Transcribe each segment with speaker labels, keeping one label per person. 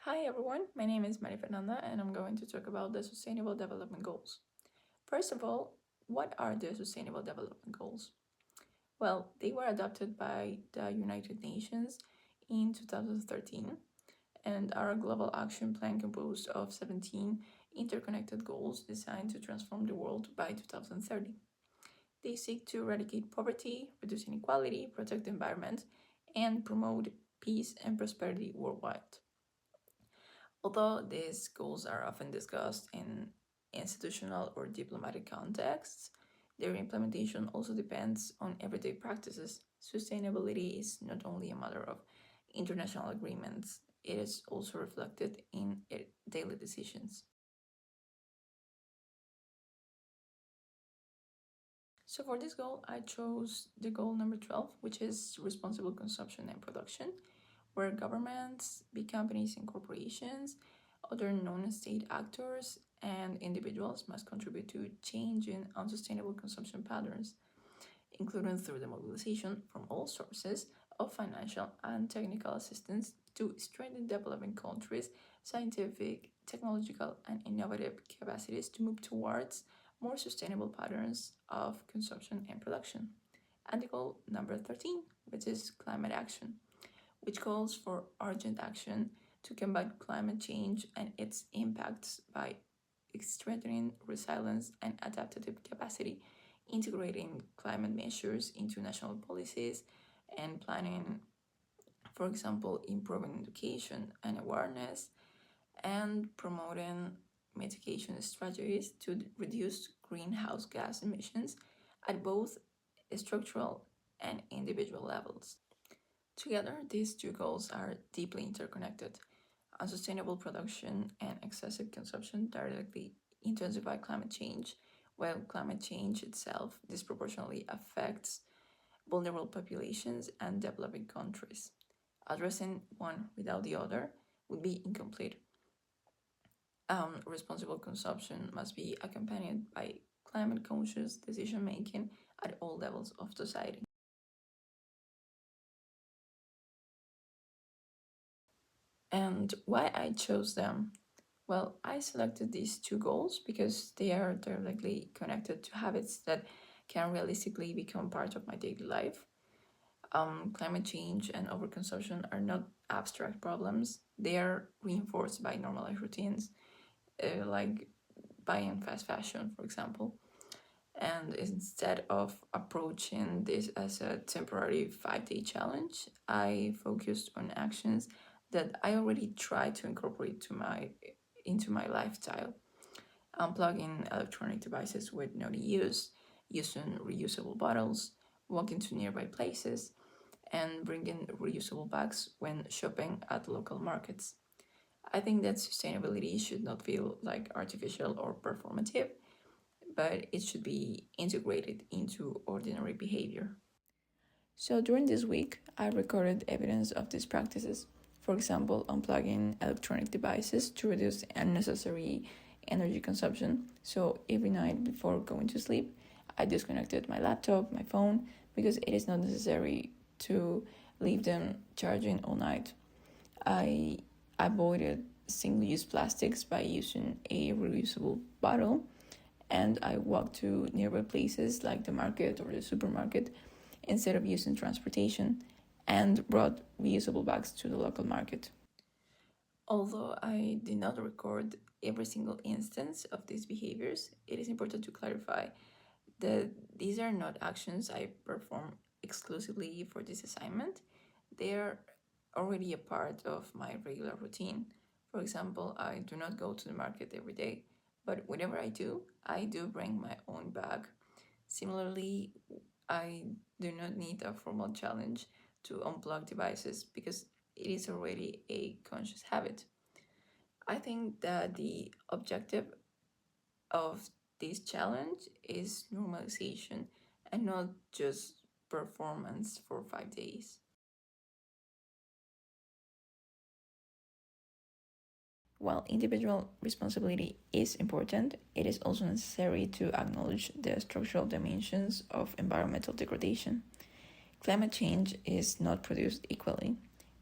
Speaker 1: Hi everyone, my name is Maria Fernanda and I'm going to talk about the Sustainable Development Goals. First of all, what are the Sustainable Development Goals? Well, they were adopted by the United Nations in 2013 and are a global action plan composed of 17 interconnected goals designed to transform the world by 2030. They seek to eradicate poverty, reduce inequality, protect the environment, and promote peace and prosperity worldwide. Although these goals are often discussed in institutional or diplomatic contexts, their implementation also depends on everyday practices. Sustainability is not only a matter of international agreements, it is also reflected in daily decisions. So for this goal, I chose the goal number 12, which is responsible consumption and production, where governments, big companies and corporations, other non-state actors, and individuals must contribute to changing unsustainable consumption patterns, including through the mobilization from all sources of financial and technical assistance to strengthen developing countries' scientific, technological, and innovative capacities to move towards more sustainable patterns of consumption and production. And the goal number 13, which is climate action, which calls for urgent action to combat climate change and its impacts by strengthening resilience and adaptive capacity, integrating climate measures into national policies, and planning, for example, improving education and awareness, and promoting mitigation strategies to reduce greenhouse gas emissions at both structural and individual levels. Together, these two goals are deeply interconnected. Unsustainable production and excessive consumption directly intensify climate change, while climate change itself disproportionately affects vulnerable populations and developing countries. Addressing one without the other would be incomplete. Responsible consumption must be accompanied by climate conscious decision making at all levels of society. And why I chose them? Well, I selected these two goals because they are directly connected to habits that can realistically become part of my daily life. Climate change and overconsumption are not abstract problems, they are reinforced by normalized routines, like buying fast fashion, for example. And instead of approaching this as a temporary 5-day challenge, I focused on actions that I already tried to incorporate into my lifestyle. Unplugging electronic devices with no use, using reusable bottles, walking to nearby places, and bringing reusable bags when shopping at local markets. I think that sustainability should not feel like artificial or performative, but it should be integrated into ordinary behavior. So during this week, I recorded evidence of these practices. For example, unplugging electronic devices to reduce unnecessary energy consumption. So every night before going to sleep, I disconnected my laptop, my phone, because it is not necessary to leave them charging all night. I avoided single-use plastics by using a reusable bottle, and I walked to nearby places like the market or the supermarket instead of using transportation, and brought reusable bags to the local market. Although I did not record every single instance of these behaviors, it is important to clarify that these are not actions I perform exclusively for this assignment. They are already a part of my regular routine. For example, I do not go to the market every day, but whenever I do bring my own bag. Similarly, I do not need a formal challenge to unplug devices because it is already a conscious habit. I think that the objective of this challenge is normalization and not just performance for 5 days. While individual responsibility is important, it is also necessary to acknowledge the structural dimensions of environmental degradation. Climate change is not produced equally.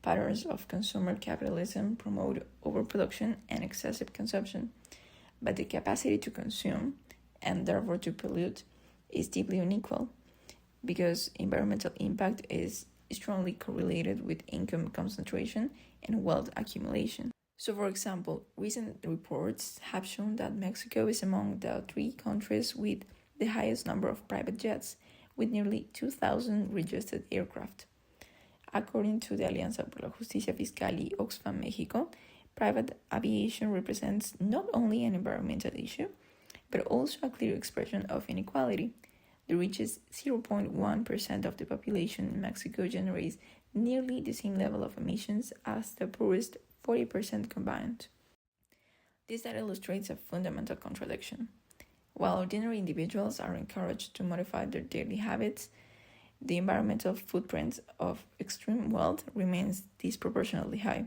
Speaker 1: Patterns of consumer capitalism promote overproduction and excessive consumption, but the capacity to consume, and therefore to pollute, is deeply unequal because environmental impact is strongly correlated with income concentration and wealth accumulation. So, for example, recent reports have shown that Mexico is among the three countries with the highest number of private jets, with nearly 2,000 registered aircraft. According to the Alianza por la Justicia Fiscal y Oxfam Mexico, private aviation represents not only an environmental issue, but also a clear expression of inequality. The richest 0.1% of the population in Mexico generates nearly the same level of emissions as the poorest 40% combined. This data illustrates a fundamental contradiction. While ordinary individuals are encouraged to modify their daily habits, the environmental footprint of extreme wealth remains disproportionately high.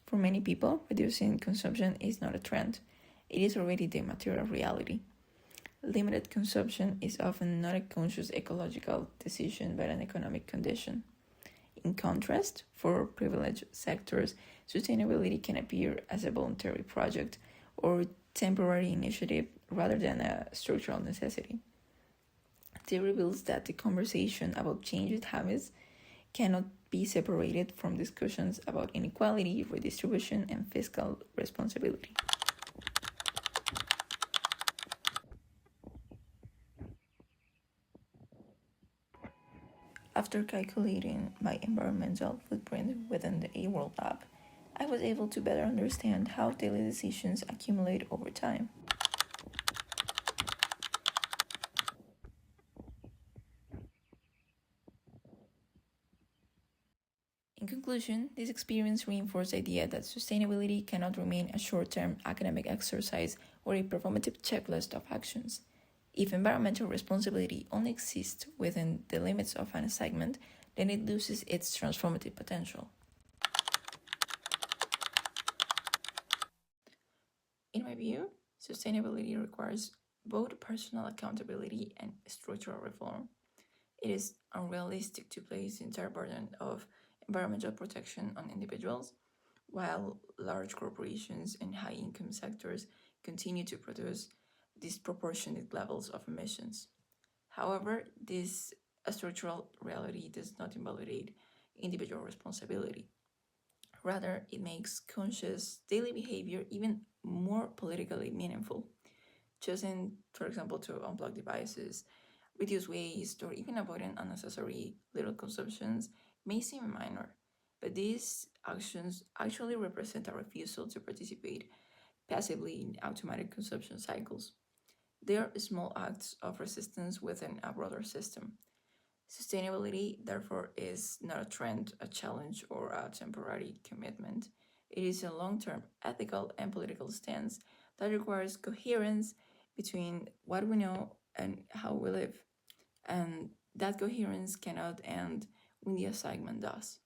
Speaker 1: For many people, reducing consumption is not a trend, it is already the material reality. Limited consumption is often not a conscious ecological decision but an economic condition. In contrast, for privileged sectors, sustainability can appear as a voluntary project or temporary initiative rather than a structural necessity. It reveals that the conversation about changed habits cannot be separated from discussions about inequality, redistribution, and fiscal responsibility. After calculating my environmental footprint within the eWorld app, I was able to better understand how daily decisions accumulate over time. In conclusion, this experience reinforced the idea that sustainability cannot remain a short term academic exercise or a performative checklist of actions. If environmental responsibility only exists within the limits of an assignment, then it loses its transformative potential. In my view, sustainability requires both personal accountability and structural reform. It is unrealistic to place the entire burden of environmental protection on individuals, while large corporations and high income sectors continue to produce disproportionate levels of emissions. However, this structural reality does not invalidate individual responsibility. Rather, it makes conscious daily behavior even more politically meaningful. Choosing, for example, to unplug devices, reduce waste, or even avoiding unnecessary little consumptions may seem minor, but these actions actually represent a refusal to participate passively in automatic consumption cycles. They are small acts of resistance within a broader system. Sustainability, therefore, is not a trend, a challenge, or a temporary commitment. It is a long term ethical and political stance that requires coherence between what we know and how we live. And that coherence cannot end when the assignment does.